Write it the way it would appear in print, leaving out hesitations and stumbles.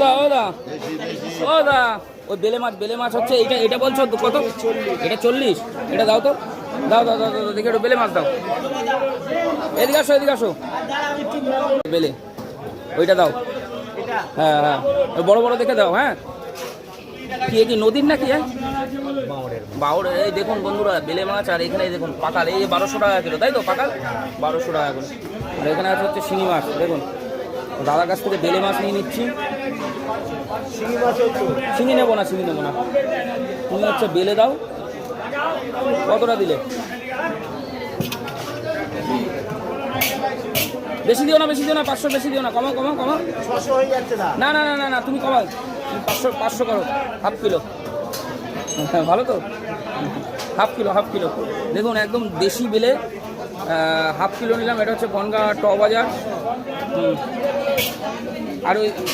দা ওই বেলে মাছ হচ্ছে এটা বলছো কত? এটা 40। এটা দাও তো, দাও দেখে একটু বেলে মাছ দাও। এদিকে আসো বেলে ওইটা দাও। হ্যাঁ বড় বড় দেখে দাও। হ্যাঁ কি নদীর নাকি? হ্যাঁ বাউর। এই দেখুন বন্ধুরা বেলে মাছ, আর এখানে দেখুন পাকাল, এই 1200 টাকা কিলো, তাই তো? পাকাল 1200 টাকা করে। আর এখানে আছে হচ্ছে শিঙি মাছ। দেখুন দাদার কাছ থেকে বেলে মাছ নিয়ে নিচ্ছি। শিঙি নেবো না তুমি হচ্ছে বেলে দাও। কতটা দিলে? বেশি দিও না 500 বেশি দিও না, কমাও। না তুমি কমাও, 500 করো। Half kilo. হ্যাঁ ভালো তো, হাফ কিলো। দেখুন একদম দেশি বেলে, হাফ কিলো নিলাম। এটা হচ্ছে বনগাঁ ট বাজার। আর ওই